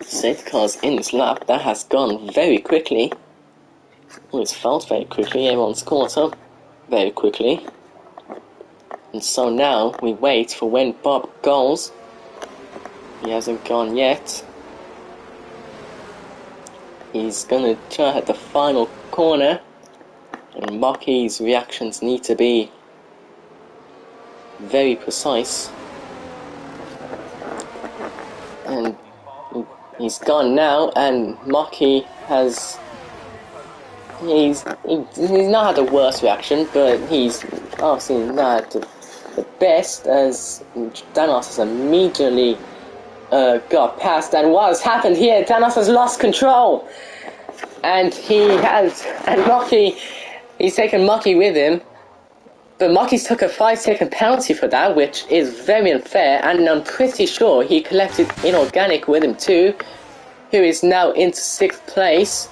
Safety cars in this lap, that has gone very quickly. Well, it's felt very quickly, everyone's caught up very quickly. And so now we wait for when Bob goes. He hasn't gone yet. He's gonna try at the final corner, and Mucky's reactions need to be very precise. And he's gone now, and Mucky has he's not had the worst reaction, but he's obviously not had the best, as Danos has immediately got past. And what has happened here? Danos has lost control, and Mucky, he's taken Mucky with him, but Mucky's took a 5-second penalty for that, which is very unfair, and I'm pretty sure he collected inorganic with him too, who is now into 6th place.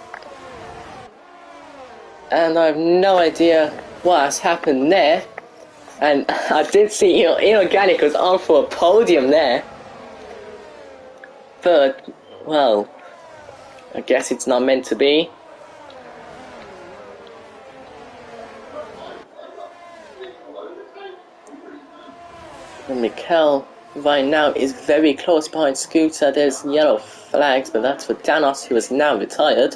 And I have no idea what has happened there. And I did see inorganic was on for a podium there. But, well, I guess it's not meant to be. And Mikkel right now is very close behind Scooter. There's yellow flags, but that's for Danos, who is now retired.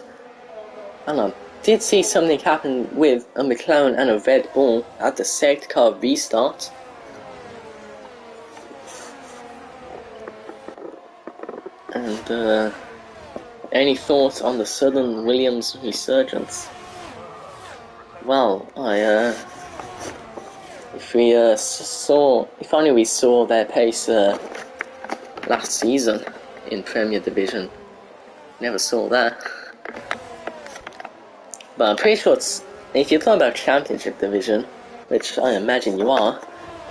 And I did see something happen with a McLaren and a Red Bull at the safety car restart. And any thoughts on the Southern Williams resurgence? Well, if only we saw their pace last season in Premier Division. Never saw that. But I'm pretty sure if you're talking about championship division, which I imagine you are,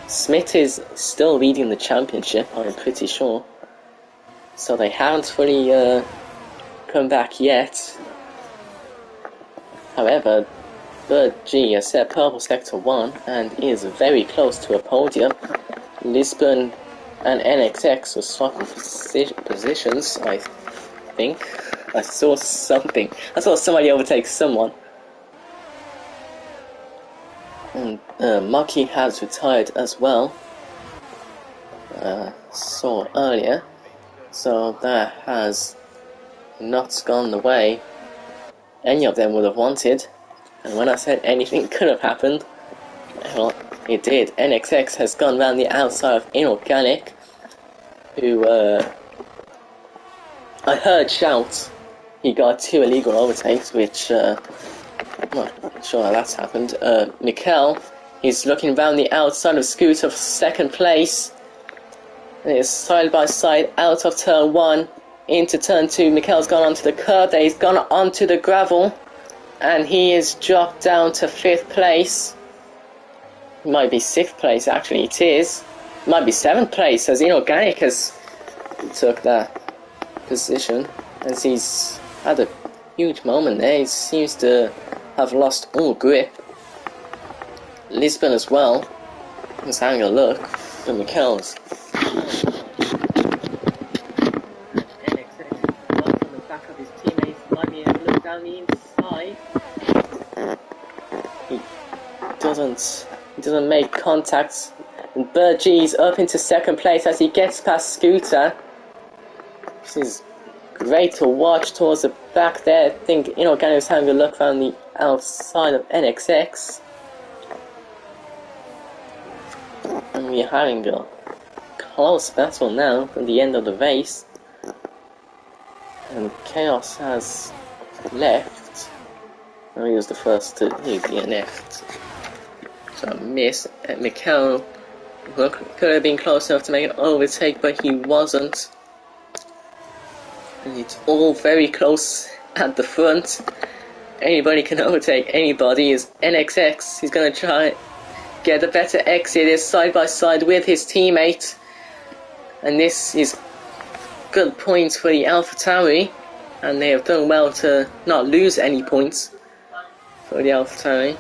Smith is still leading the championship, I'm pretty sure. So they haven't fully come back yet. However, Bird G has set purple sector 1 and is very close to a podium. Lisbon and NXX were swapping positions, I think. I saw something. I saw somebody overtake someone. And Maki has retired as well. Saw earlier. So that has not gone the way any of them would have wanted. And when I said anything could have happened, well, it did. NXX has gone round the outside of Inorganic, who I heard shout he got 2 illegal overtakes, which I'm not sure how that's happened. Mikel, he's looking round the outside of Scooter for 2nd place. And it's side by side out of turn 1 into turn 2. Mikel's gone onto the curb there, he's gone onto the gravel, and he is dropped down to 5th place. It might be 6th place, actually, it is. It might be 7th place, as Inorganic has took that position, as he's had a huge moment there. He seems to have lost all grip. Lisbon as well is having a look, but Mikel's NXX on the back of his teammates, might be able to look down the inside. He doesn't make contact, and Bird G's up into 2nd place as he gets past Scooter. This is great to watch towards the back there. I think Inorganic is having a look around the outside of NXX. And we're having a close battle now from the end of the race. And Chaos has left. Oh, he was the first to leave the DNF. So I missed. Mikel could have been close enough to make an overtake, but he wasn't. And it's all very close at the front. Anybody can overtake anybody. Is NXX. He's going to try get a better exit. Is side by side with his teammate. And this is good points for the AlphaTauri. And they have done well to not lose any points for the AlphaTauri.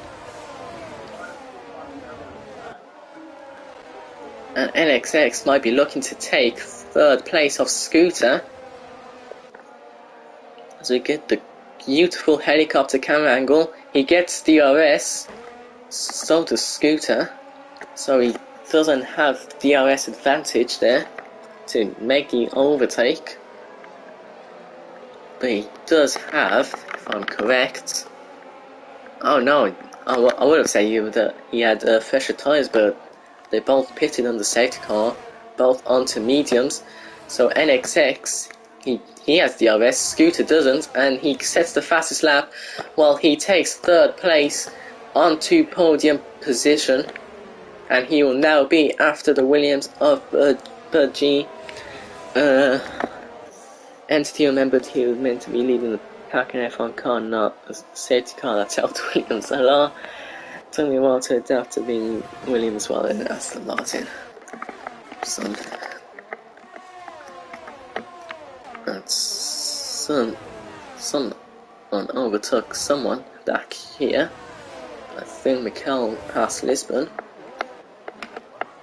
And NXX might be looking to take 3rd place off Scooter. As we get the beautiful helicopter camera angle, he gets DRS, so does Scooter, so he doesn't have DRS advantage there to make the overtake, but he does have, if I'm correct, oh no, I would have said he had fresher tyres, but they both pitted on the safety car, both onto mediums, so NXX, he has DRS, Scooter doesn't, and he sets the fastest lap while he takes 3rd place onto podium position, and he will now be after the Williams of Bird G. Entity remembered he was meant to be leading the pack in F1 car, not a safety car. That's helped Williams a lot. Took me a while to adapt to being Williams while in Aston Martin. So someone overtook someone back here. I think Mikel passed Lisbon,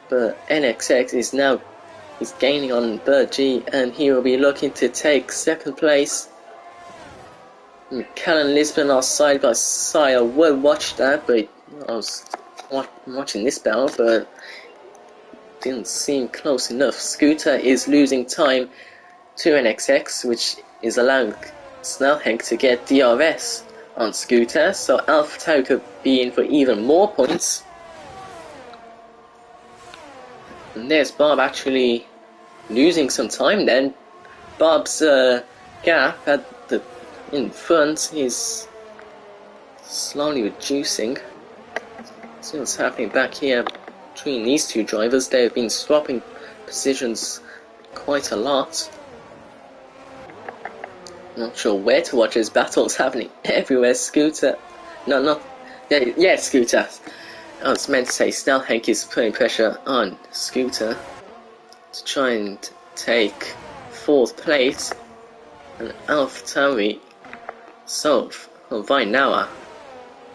but NXX is now gaining on Bird G, and he will be looking to take 2nd place. Mikel and Lisbon are side by side. I would watch that, but I was watching this battle, but didn't seem close enough. Scooter is losing time to NXX, which is allowing Snellhenk to get DRS on Scooter, so AlphaTauri could be in for even more points. And there's Bob actually losing some time then. Bob's gap in front is slowly reducing. See what's happening back here between these two drivers. They've been swapping positions quite a lot. Not sure where to watch this battle. It's happening everywhere. Scooter No, not... Yeah, Scooter. I was meant to say Snell Hank is putting pressure on Scooter to try and take 4th place, and AlphaTauri, so right now are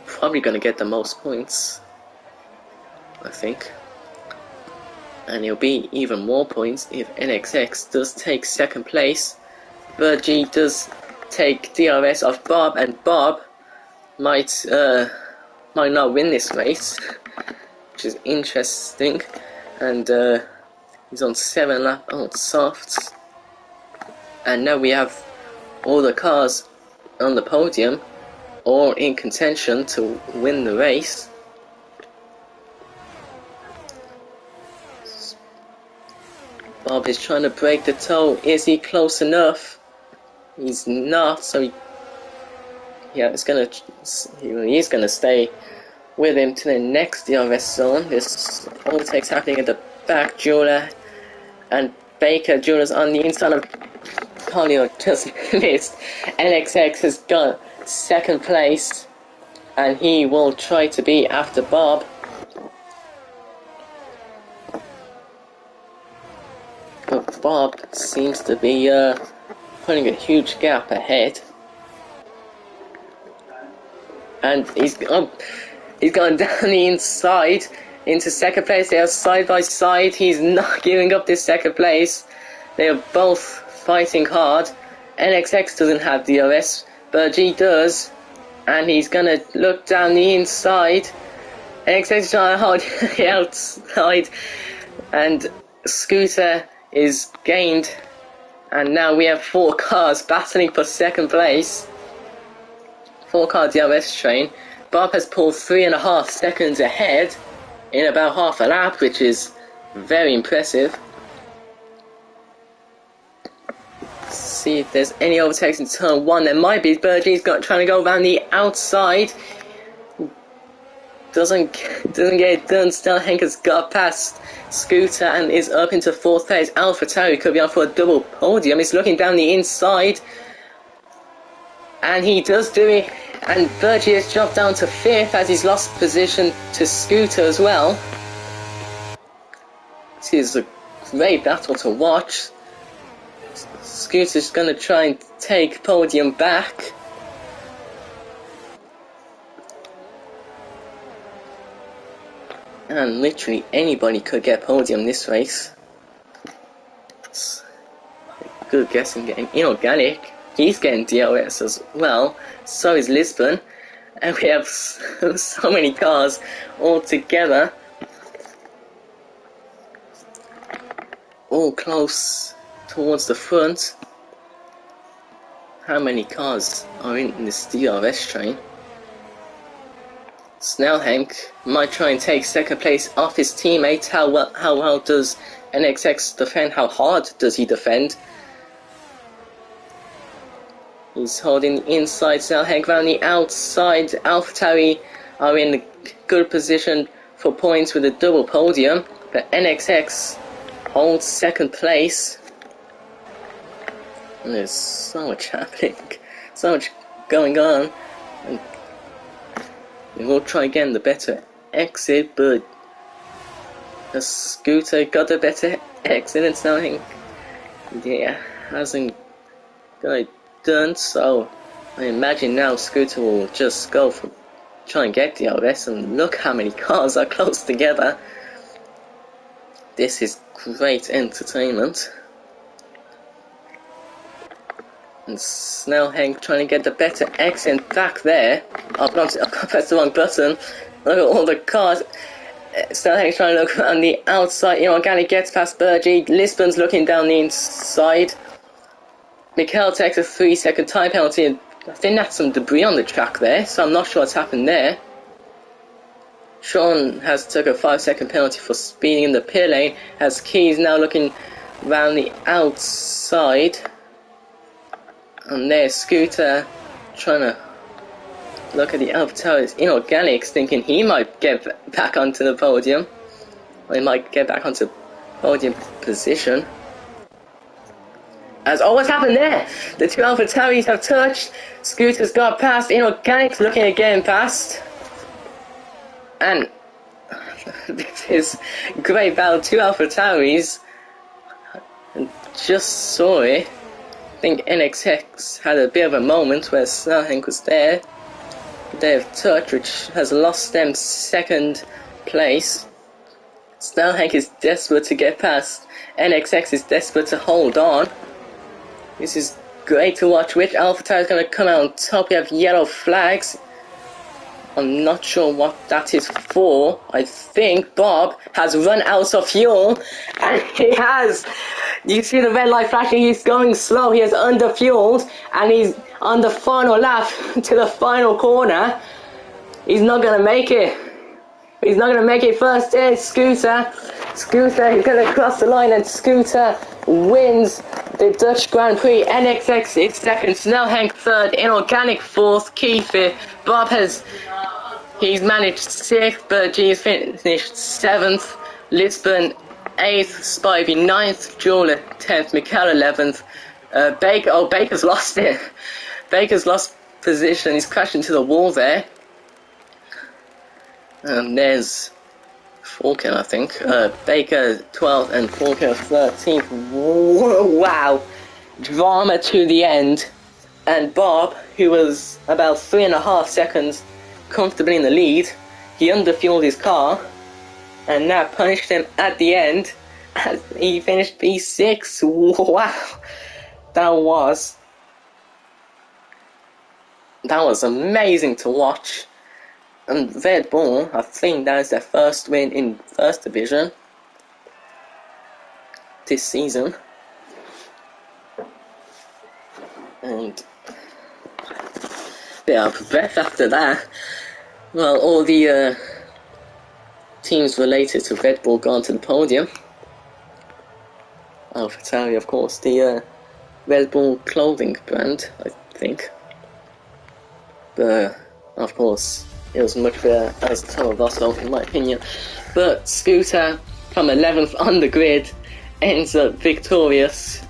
probably going to get the most points, I think, and it'll be even more points if NXX does take 2nd place. Virgie does take DRS of Bob, and Bob might not win this race, which is interesting. And he's on 7 lap on softs, and now we have all the cars on the podium, all in contention to win the race. Bob is trying to break the toe. Is he close enough? He's not, so he is gonna stay with him to the next DRS zone. There's overtakes happening at the back. Jula and Baker. Jula's on the inside of Collier, just missed. NXX has got 2nd place, and he will try to be after Bob. But Bob seems to be putting a huge gap ahead. And he's gone down the inside into 2nd place. They are side by side. He's not giving up this 2nd place. They are both fighting hard. NXX doesn't have DRS, but G does. And he's gonna look down the inside. NXX is trying to hold the outside. And Scooter is gained. And now we have 4 cars battling for 2nd place. 4-car DRS train. Bob has pulled 3.5 seconds ahead in about half a lap, which is very impressive. Let's see if there's any overtakes in turn 1. There might be. Bergie's trying to go around the outside. Doesn't get it done. Snell Hank has got past Scooter and is up into 4th place. AlphaTauri could be on for a double podium. He's looking down the inside, and he does do it. And Virgie has dropped down to 5th as he's lost position to Scooter as well. This is a great battle to watch. Scooter's going to try and take podium back. And literally anybody could get podium this race. It's a good guessing game. Inorganic, he's getting DRS as well. So is Lisbon. And we have so many cars all together. All close towards the front. How many cars are in this DRS train? Snell Hank might try and take 2nd place off his teammate. How well does NXX defend? How hard does he defend? He's holding the inside. Snell Hank around the outside. AlphaTauri are in a good position for points with a double podium, but NXX holds 2nd place. And there's so much happening, so much going on. And we'll try again the better exit, but the Scooter got a better exit, and Snell Hank, hasn't got it done. So I imagine now Scooter will just go for try and get the DRS, and look how many cars are close together. This is great entertainment. And Snell Hank trying to get the better exit back there. I've pressed the wrong button. Look at all the cars. Snell Hank's trying to look around the outside. Inorganic gets past Bergie. Lisbon's looking down the inside. Mikel takes a 3-second time penalty. And I think that's some debris on the track there, so I'm not sure what's happened there. Sean has took a 5-second penalty for speeding in the pit lane, as Keys now looking around the outside. And there's Scooter trying to look at the AlphaTauri's Inorganics, thinking he might get back onto the podium. Or he might get back onto podium position. As always happened there, the two AlphaTauris have touched. Scooter's got past. Inorganic's looking again past. And this is great battle. Two AlphaTauris. And just saw it. I think NXX had a bit of a moment where Snarhank was there. They have touched, which has lost them second place. Snarhank is desperate to get past. NXX is desperate to hold on. This is great to watch. Which AlphaTauri is going to come out on top? We have yellow flags. I'm not sure what that is for. I think Bob has run out of fuel. And he has. You see the red light flashing. He's going slow. He has underfueled. And he's on the final lap to the final corner. He's not going to make it. He's not going to make it first. There's Scooter. Scooter is going to cross the line, and Scooter wins the Dutch Grand Prix. NXX is second, Snelhank third, Inorganic fourth, Key fifth. Bob he's managed sixth, but G has finished seventh. Lisbon eighth, Spivey ninth, Jewel 10th, Mikkel 11th. Baker's lost it. Baker's lost position. He's crashed into the wall there. And there's Falcon, I think. Baker 12th and Falcon 13th. Wow! Drama to the end. And Bob, who was about 3.5 seconds comfortably in the lead, he underfueled his car, and that punished him at the end as he finished P6. Wow! That was amazing to watch. And Red Bull, I think that is their first win in First Division this season. And bit out of breath after that. Well, all the teams related to Red Bull gone to the podium. AlphaTauri, of course, the Red Bull clothing brand, I think. But, of course, it was much better as Toro Rosso, in my opinion. But Scooter, from 11th on the grid, ends up victorious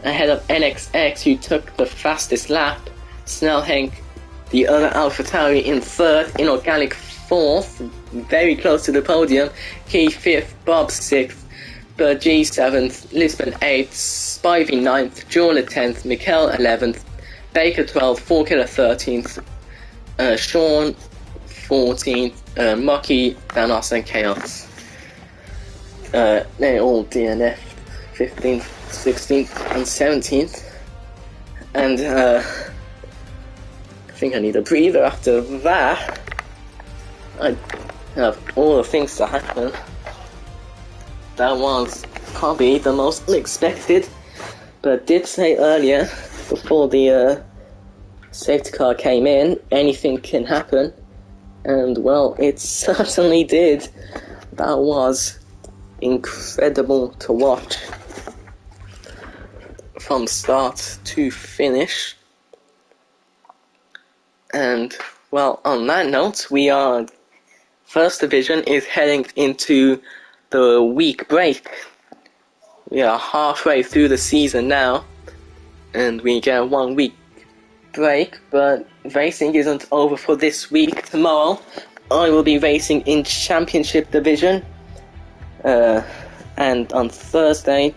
ahead of NXX, who took the fastest lap. Snelhank, the other AlphaTauri, in third. Inorganic fourth, very close to the podium. Key fifth, Bob sixth, Bert G 7th, Lisbon 8th, Spivey 9th, Jewel 10th, Mikkel 11th, Baker 12th, Falkiller 13th, Sean 14th, Mucky, Thanos and Chaos. They're all DNF 15th, 16th and 17th. And I think I need a breather after that. I have all the things to happen. That was probably the most unexpected, but I did say earlier, before the safety car came in, anything can happen, and well, it certainly did. That was incredible to watch from start to finish. And well, on that note, First Division is heading into the week break. We are halfway through the season now, and we get a 1 week break, but racing isn't over for this week. Tomorrow I will be racing in Championship Division, and on Thursday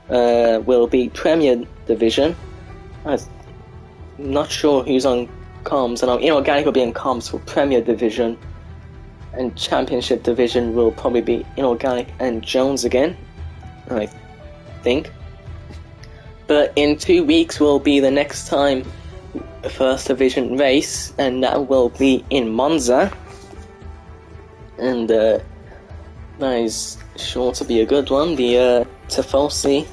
will be Premier Division. I'm not sure who's on comms. I know Inorganic will be on comms for Premier Division, and Championship Division will probably be Inorganic and Jones again, I think. But in 2 weeks will be the next time First Division race, and that will be in Monza. And that is sure to be a good one. The Tifosi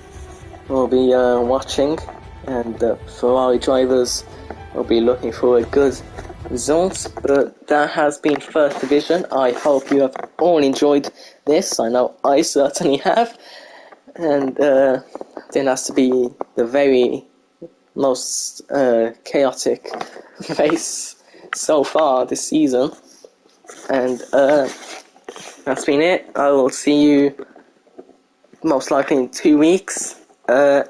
will be watching, and the Ferrari drivers will be looking for a good result. But that has been First Division. I hope you have all enjoyed this. I know I certainly have. And I think that's to be the very most chaotic race so far this season. And that's been it. I will see you most likely in 2 weeks. And